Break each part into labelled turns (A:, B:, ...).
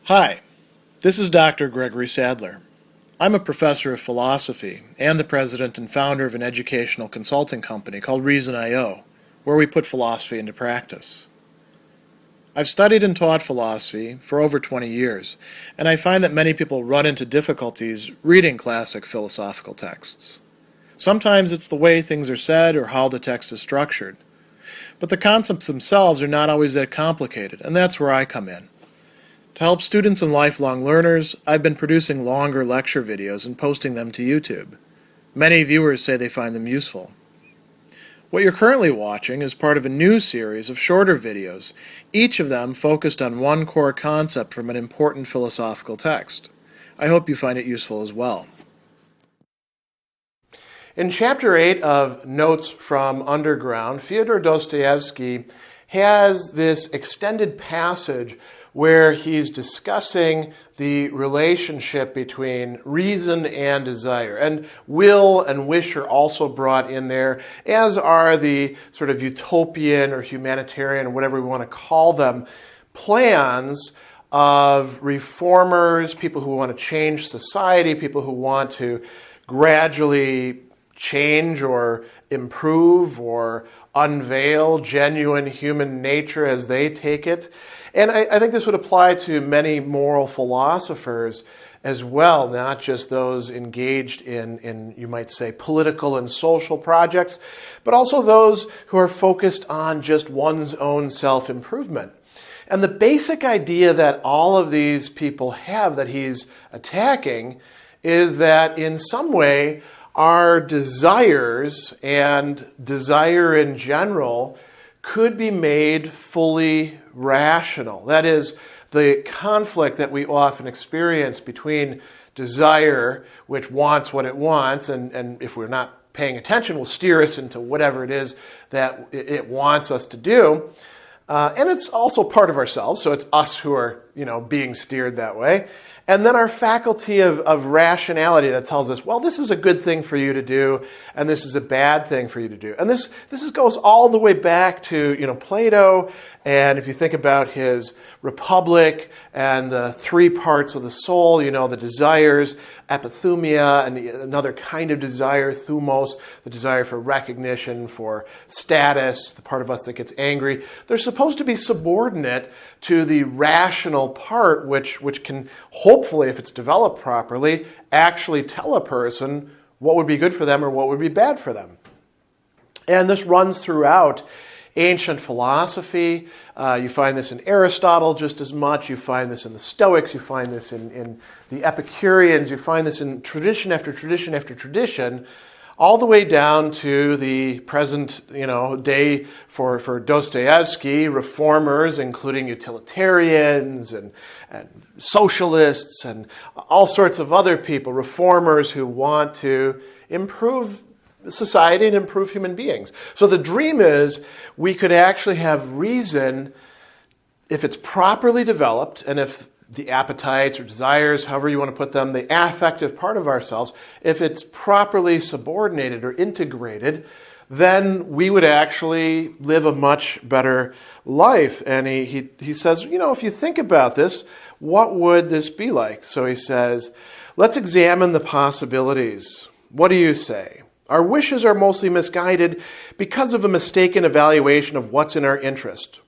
A: Hi, this is Dr. Gregory Sadler. I'm a professor of philosophy and the president and founder of an educational consulting company called Reason.io, where we put philosophy into practice. I've studied and taught philosophy for over 20 years, and I find that many people run into difficulties reading classic philosophical texts. Sometimes it's the way things are said or how the text is structured. But the concepts themselves are not always that complicated, and that's where I come in. To help students and lifelong learners, I've been producing longer lecture videos and posting them to YouTube. Many viewers say they find them useful. What you're currently watching is part of a new series of shorter videos, each of them focused on one core concept from an important philosophical text. I hope you find it useful as well. In Chapter 8 of Notes from Underground, Fyodor Dostoevsky has this extended passage where he's discussing the relationship between reason and desire. And will and wish are also brought in there, as are the sort of utopian or humanitarian, or whatever we want to call them, plans of reformers, people who want to change society, people who want to gradually change or improve or unveil genuine human nature as they take it. And I think this would apply to many moral philosophers as well, not just those engaged in, you might say, political and social projects, but also those who are focused on just one's own self-improvement. And the basic idea that all of these people have that he's attacking is that in some way our desires and desire in general could be made fully rational. That is, the conflict that we often experience between desire, which wants what it wants, and if we're not paying attention, will steer us into whatever it is that it wants us to do. And it's also part of ourselves, so it's us who are, being steered that way. And then our faculty of rationality that tells us, well, this is a good thing for you to do, and this is a bad thing for you to do. And this goes all the way back to, Plato, and if you think about his Republic and the three parts of the soul, the desires, epithumia, and another kind of desire, thumos, the desire for recognition, for status, the part of us that gets angry. They're supposed to be subordinate to the rational part, which can hopefully, if it's developed properly, actually tell a person what would be good for them or what would be bad for them. And this runs throughout ancient philosophy. You find this in Aristotle just as much. You find this in the Stoics. You find this in the Epicureans. You find this in tradition after tradition after tradition, all the way down to the present day for Dostoevsky, reformers, including utilitarians and socialists and all sorts of other people, reformers who want to improve society and improve human beings. So the dream is we could actually have reason, if it's properly developed, and if the appetites or desires, however you want to put them, the affective part of ourselves, if it's properly subordinated or integrated, then we would actually live a much better life. And he says, if you think about this, what would this be like? So he says, let's examine the possibilities. What do you say? Our wishes are mostly misguided because of a mistaken evaluation of what's in our interest.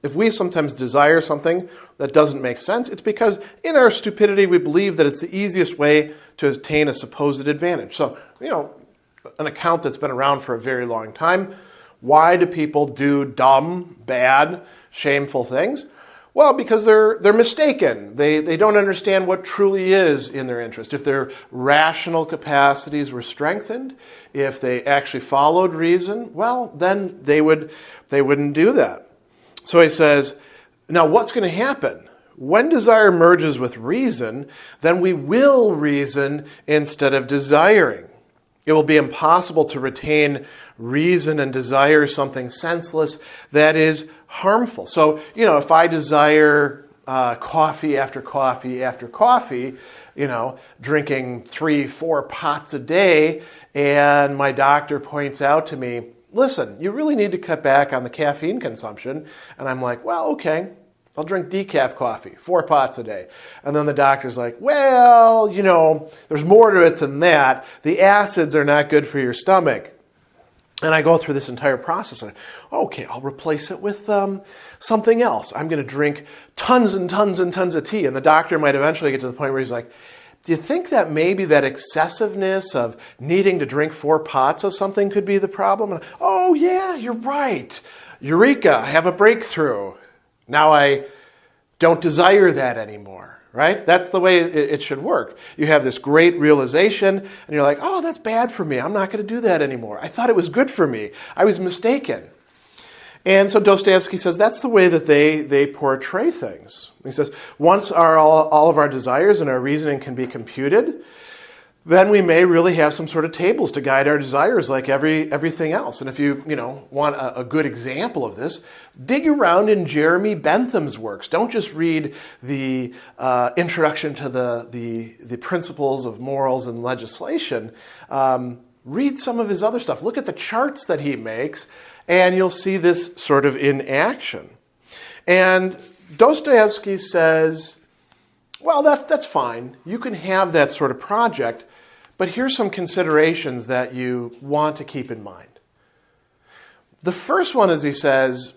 A: If we sometimes desire something that doesn't make sense, it's because in our stupidity we believe that it's the easiest way to attain a supposed advantage. So, an account that's been around for a very long time. Why do people do dumb, bad, shameful things? Well, because they're mistaken. They don't understand what truly is in their interest. If their rational capacities were strengthened, if they actually followed reason, well, then they wouldn't do that. So he says, now what's going to happen? When desire merges with reason, then we will reason instead of desiring. It will be impossible to retain reason and desire something senseless that is harmful. So, if I desire coffee after coffee after coffee, drinking 3-4 pots a day, and my doctor points out to me, listen, you really need to cut back on the caffeine consumption. And I'm like, well, okay. I'll drink decaf coffee, 4 pots a day. And then the doctor's like, well, there's more to it than that. The acids are not good for your stomach. And I go through this entire process. And okay, I'll replace it with something else. I'm going to drink tons and tons and tons of tea. And the doctor might eventually get to the point where he's like, do you think that maybe that excessiveness of needing to drink 4 pots of something could be the problem? And, oh, yeah, you're right. Eureka, I have a breakthrough. Now I don't desire that anymore, right? That's the way it should work. You have this great realization, and you're like, oh, that's bad for me. I'm not going to do that anymore. I thought it was good for me. I was mistaken. And so Dostoevsky says that's the way that they portray things. He says, once all of our desires and our reasoning can be computed, then we may really have some sort of tables to guide our desires like everything else. And if you want a good example of this, dig around in Jeremy Bentham's works. Don't just read the introduction to the principles of morals and legislation. Read some of his other stuff. Look at the charts that he makes, and you'll see this sort of in action. And Dostoevsky says, well, that's fine. You can have that sort of project, but here's some considerations that you want to keep in mind. The first one is, he says,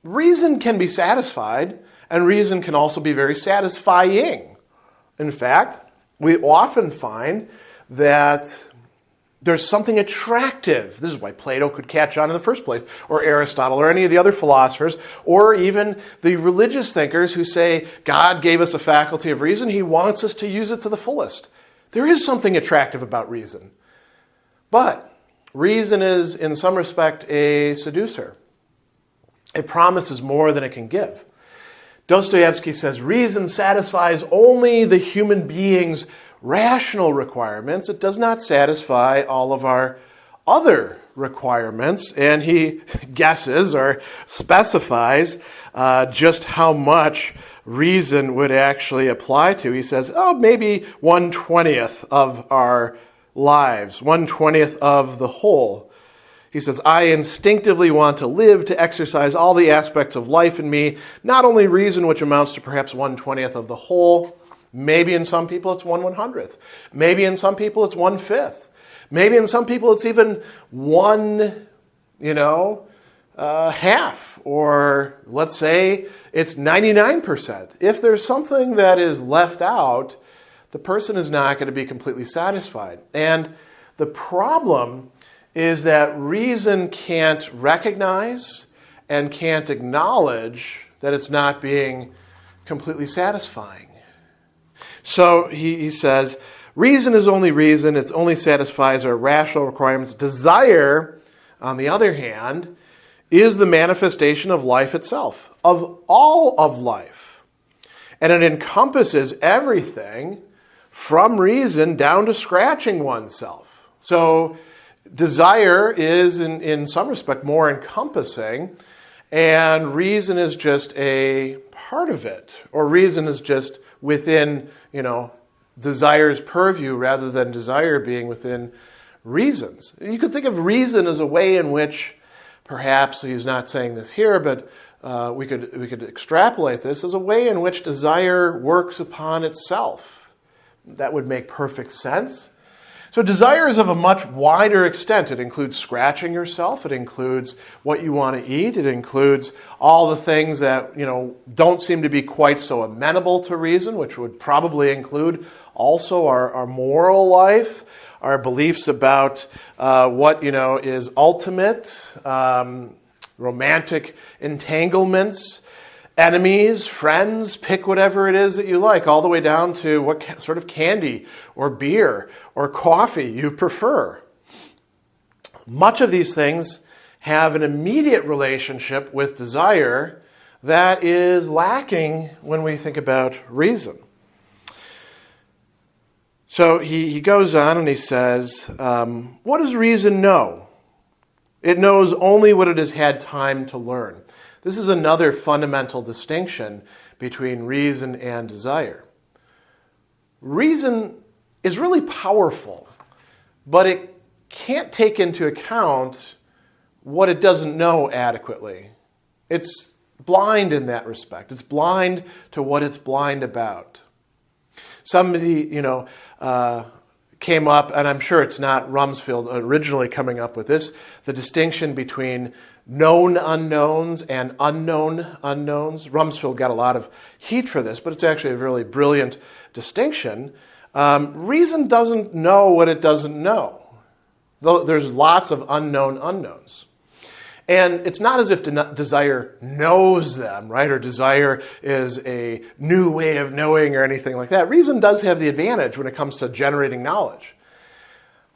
A: reason can be satisfied, and reason can also be very satisfying. In fact, we often find that there's something attractive. This is why Plato could catch on in the first place, or Aristotle, or any of the other philosophers, or even the religious thinkers who say, God gave us a faculty of reason, he wants us to use it to the fullest. There is something attractive about reason. But reason is, in some respect, a seducer. It promises more than it can give. Dostoevsky says reason satisfies only the human being's rational requirements. It does not satisfy all of our other requirements. And he guesses or specifies just how much reason would actually apply to. He says, maybe 1/20 of our lives, 1/20 of the whole. He says, I instinctively want to live, to exercise all the aspects of life in me, not only reason, which amounts to perhaps 1/20 of the whole. Maybe in some people it's 1/100th. Maybe in some people it's 1/5. Maybe in some people it's even 1, half, or let's say it's 99%. If there's something that is left out, the person is not going to be completely satisfied. And the problem is that reason can't recognize and can't acknowledge that it's not being completely satisfying. So he says, reason is only reason. It only satisfies our rational requirements. Desire, on the other hand, is the manifestation of life itself, of all of life. And it encompasses everything from reason down to scratching oneself. So desire is, in some respect, more encompassing, and reason is just a part of it, or reason is just within, desire's purview rather than desire being within reasons. You could think of reason as a way in which, perhaps he's not saying this here, but we could extrapolate this as a way in which desire works upon itself. That would make perfect sense. So desire is of a much wider extent. It includes scratching yourself. It includes what you want to eat. It includes all the things that, don't seem to be quite so amenable to reason, which would probably include also our moral life, our beliefs about what, is ultimate, romantic entanglements, enemies, friends, pick whatever it is that you like, all the way down to what sort of candy or beer or coffee you prefer. Much of these things have an immediate relationship with desire that is lacking when we think about reason. So he goes on and he says, what does reason know? It knows only what it has had time to learn. This is another fundamental distinction between reason and desire. Reason is really powerful, but it can't take into account what it doesn't know adequately. It's blind in that respect. It's blind to what it's blind about. Somebody, came up, and I'm sure it's not Rumsfeld originally coming up with this, the distinction between known unknowns and unknown unknowns. Rumsfeld got a lot of heat for this, but it's actually a really brilliant distinction. Reason doesn't know what it doesn't know. Though there's lots of unknown unknowns. And it's not as if desire knows them, right? Or desire is a new way of knowing or anything like that. Reason does have the advantage when it comes to generating knowledge.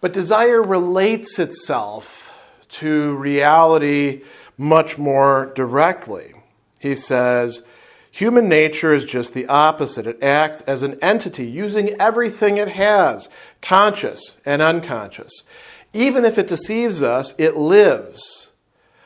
A: But desire relates itself to reality much more directly. He says, human nature is just the opposite. It acts as an entity using everything it has, conscious and unconscious. Even if it deceives us, it lives.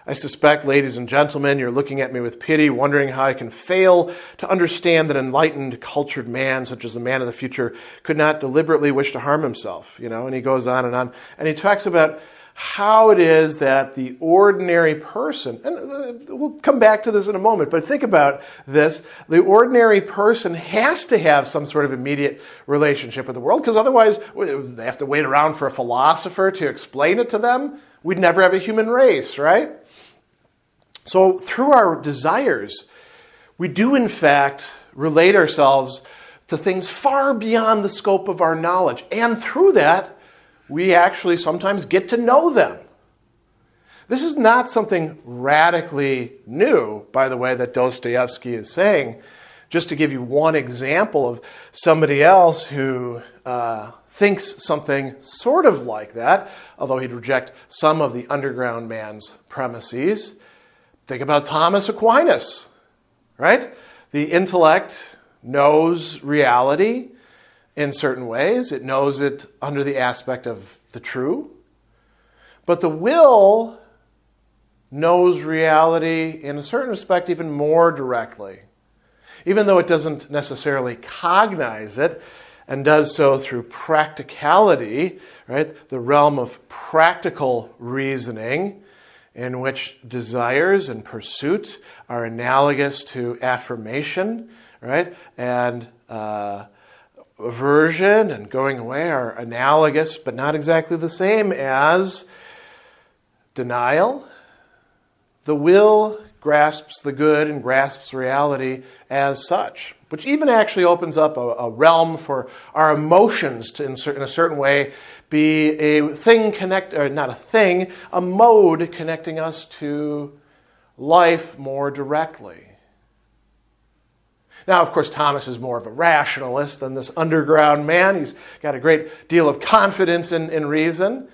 A: I suspect, ladies and gentlemen, you're looking at me with pity, wondering how I can fail to understand that an enlightened, cultured man, such as the man of the future, could not deliberately wish to harm himself, and he goes on, and he talks about how it is that the ordinary person, and we'll come back to this in a moment, but think about this, the ordinary person has to have some sort of immediate relationship with the world, because otherwise they have to wait around for a philosopher to explain it to them. We'd never have a human race, right? So through our desires, we do in fact relate ourselves to things far beyond the scope of our knowledge. And through that, we actually sometimes get to know them. This is not something radically new, by the way, that Dostoevsky is saying. Just to give you one example of somebody else who thinks something sort of like that, although he'd reject some of the underground man's premises. Think about Thomas Aquinas, right? The intellect knows reality in certain ways. It knows it under the aspect of the true. But the will knows reality in a certain respect even more directly. Even though it doesn't necessarily cognize it and does so through practicality, right? The realm of practical reasoning, in which desires and pursuit are analogous to affirmation, right? And aversion and going away are analogous, but not exactly the same as denial. The will grasps the good and grasps reality as such, which even actually opens up a realm for our emotions to, in a certain way, be a thing a mode connecting us to life more directly. Now, of course, Thomas is more of a rationalist than this underground man. He's got a great deal of confidence in reason.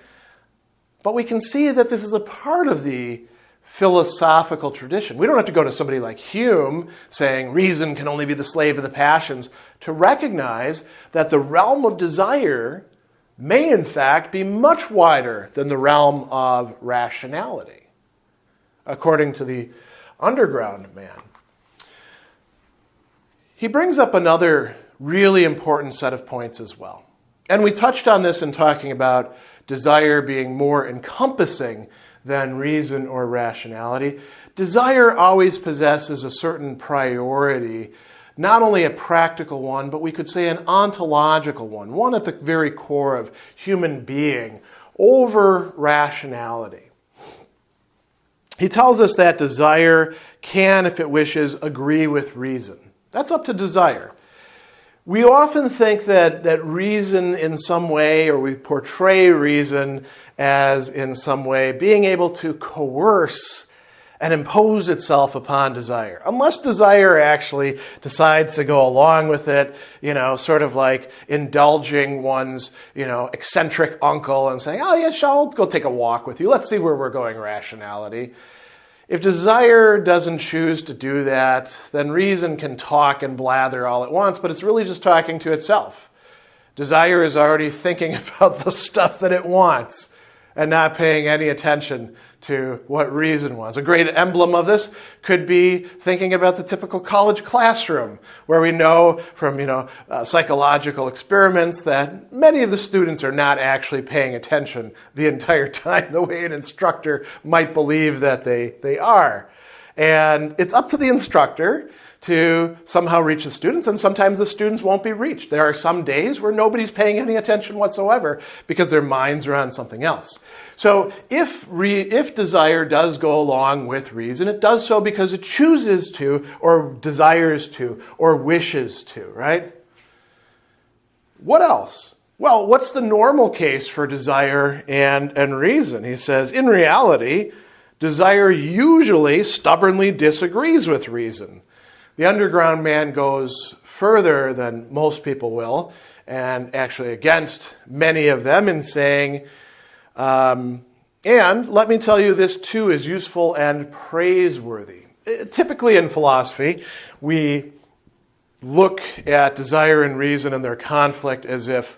A: But we can see that this is a part of the philosophical tradition. We don't have to go to somebody like Hume saying reason can only be the slave of the passions to recognize that the realm of desire may in fact be much wider than the realm of rationality, according to the underground man. He brings up another really important set of points as well. And we touched on this in talking about desire being more encompassing than reason or rationality. Desire always possesses a certain priority, not only a practical one, but we could say an ontological one at the very core of human being, over rationality. He tells us that desire can, if it wishes, agree with reason. That's up to desire. We often think that reason in some way, or we portray reason as in some way being able to coerce and impose itself upon desire. Unless desire actually decides to go along with it, sort of like indulging one's, eccentric uncle and saying, oh, yeah, I'll go take a walk with you. Let's see where we're going, rationality. If desire doesn't choose to do that, then reason can talk and blather all at once, but it's really just talking to itself. Desire is already thinking about the stuff that it wants and not paying any attention to what reason was. A great emblem of this could be thinking about the typical college classroom, where we know from psychological experiments that many of the students are not actually paying attention the entire time the way an instructor might believe that they are. And it's up to the instructor to somehow reach the students, and sometimes the students won't be reached. There are some days where nobody's paying any attention whatsoever because their minds are on something else. So if desire does go along with reason, it does so because it chooses to, or desires to, or wishes to, right? What else? Well, what's the normal case for desire and reason? He says, in reality, desire usually stubbornly disagrees with reason. The underground man goes further than most people will, and actually against many of them in saying, and let me tell you, this too is useful and praiseworthy. Typically in philosophy, we look at desire and reason and their conflict as if,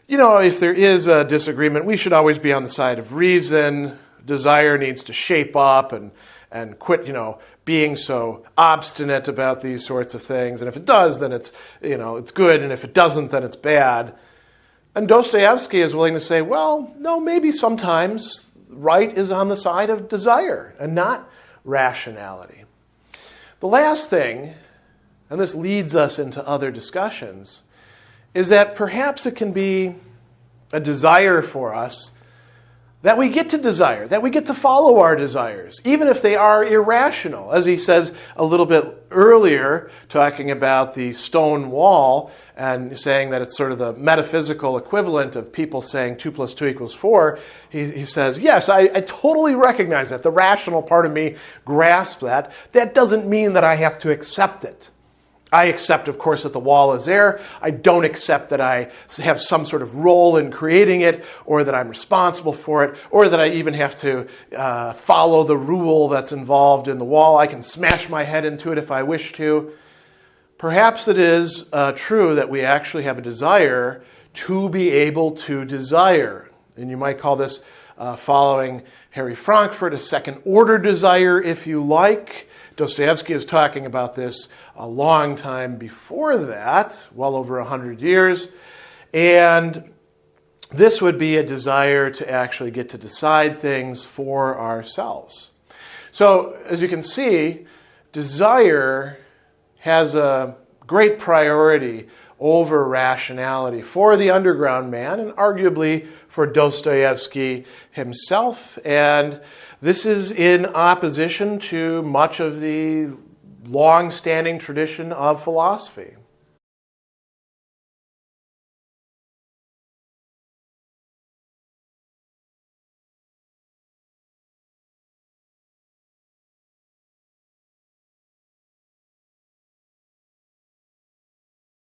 A: if there is a disagreement, we should always be on the side of reason. Desire needs to shape up and quit, being so obstinate about these sorts of things. And if it does, then it's good. And if it doesn't, then it's bad. And Dostoevsky is willing to say, well, no, maybe sometimes right is on the side of desire and not rationality. The last thing, and this leads us into other discussions, is that perhaps it can be a desire for us that we get to desire, that we get to follow our desires, even if they are irrational. As he says a little bit earlier, talking about the stone wall and saying that it's sort of the metaphysical equivalent of people saying 2 + 2 = 4, he says, yes, I totally recognize that. The rational part of me grasps that. That doesn't mean that I have to accept it. I accept, of course, that the wall is there. I don't accept that I have some sort of role in creating it, or that I'm responsible for it, or that I even have to follow the rule that's involved in the wall. I can smash my head into it if I wish to. Perhaps it is true that we actually have a desire to be able to desire. And you might call this, following Harry Frankfurt, a second-order desire, if you like. Dostoevsky is talking about this a long time before that, well over 100 years. And this would be a desire to actually get to decide things for ourselves. So, as you can see, desire has a great priority over rationality for the underground man, and arguably for Dostoevsky himself. And this is in opposition to much of the long-standing tradition of philosophy.